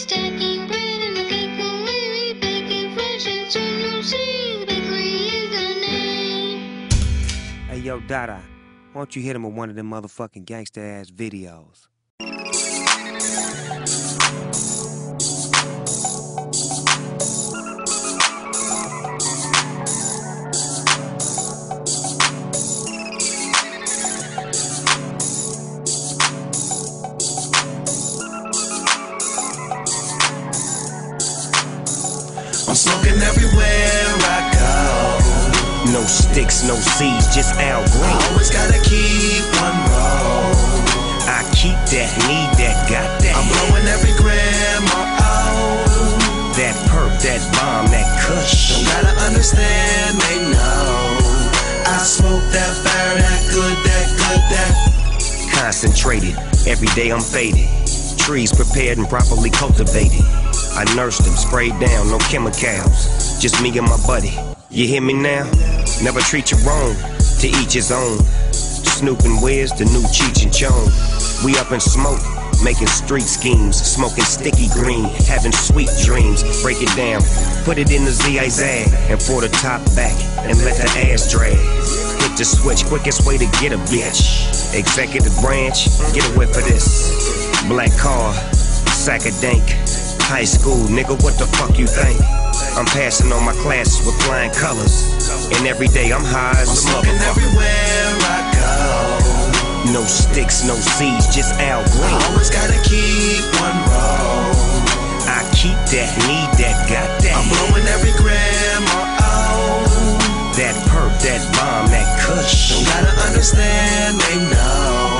stacking bread in the cake we baking fresh into new seeds. Bakery is the name. Hey yo, Dada, why don't you hit him with one of them motherfucking gangsta ass videos? I'm smoking everywhere I go. No sticks, no seeds, just Al Green. I always gotta keep one roll. I keep that, need that, got that. I'm blowing every gram That perp, that bomb, that kush. Don't gotta understand, they know. I smoke that fire, that good, that. Concentrated, every day I'm faded. Trees prepared and properly cultivated. I nursed them, sprayed down, no chemicals. Just me and my buddy. You hear me now? Never treat you wrong, to each his own. Snoop and Wiz, the new Cheech and Chong. We up in smoke, making street schemes. Smoking sticky green, having sweet dreams. Break it down, put it in the zig-zag. And for the top back, and let the ass drag. Hit the switch, quickest way to get a bitch. Executive branch, get away for this. Black car, sack of dank. High school, nigga, what the fuck you think? I'm passing on my classes with flying colors. And every day I'm high as a smoking motherfucker. Everywhere I go. No sticks, no seeds, just Al Green. I always gotta keep one roll. I keep that, need that, got that. I'm blowing every gram That perp, that bomb, that kush. Don't gotta understand, they know.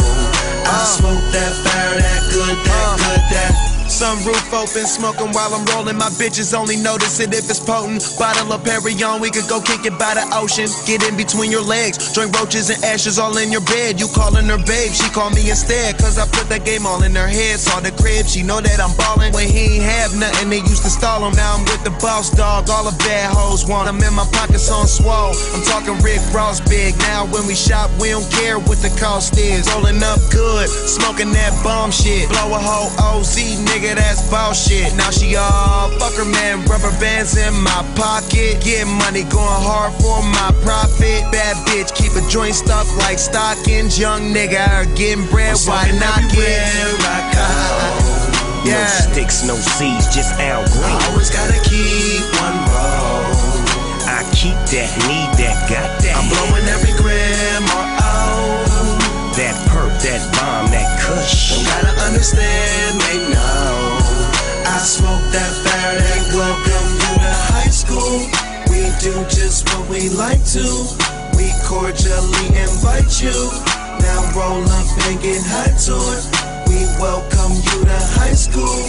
I smoke that fire, that good, that. Sunroof open, smoking while I'm rolling. My bitches only notice it if it's potent. Bottle of Perrier, we could go kick it by the ocean. Get in between your legs, drink roaches and ashes all in your bed. You calling her babe, she call me instead. Cause I put that game all in her head. Saw the crib, she know that I'm ballin'. When he ain't have nothing, they used to stall him. Now I'm with the boss dog, all the bad hoes want. I'm in my pockets on swole. I'm talking Rick Ross big. Now when we shop, we don't care what the cost is. Rolling up good, smoking that bomb shit. Blow a whole OZ, nigga, that's bullshit. Now she all fuck her man, rubber bands in my pocket. Get money, going hard for my profit. Bad bitch, keep a joint stuck like stockings. Young nigga, getting bread, why not get? No sticks, no seeds, just Al Green. I always gotta keep one roll. I keep that, need that, got that. I'm blowing every gram That perp, that bomb, that kush. Don't gotta understand, they know. I smoke that fire, that welcome you to high school. We do just what we like to. We cordially invite you. Now roll up and get high to it. We welcome you to high school.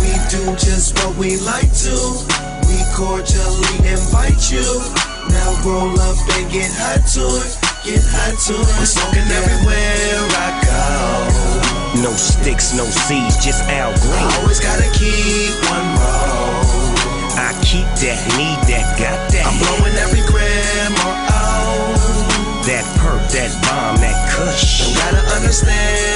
We do just what we like to. We cordially invite you. Now roll up and get high to it. Get high to it. I'm smoking everywhere I go. No sticks, no seeds, just Al Green. I always gotta keep one roll. I keep that, need that, got that. I'm blowing every gram That perp, that bomb, that kush. Don't gotta understand,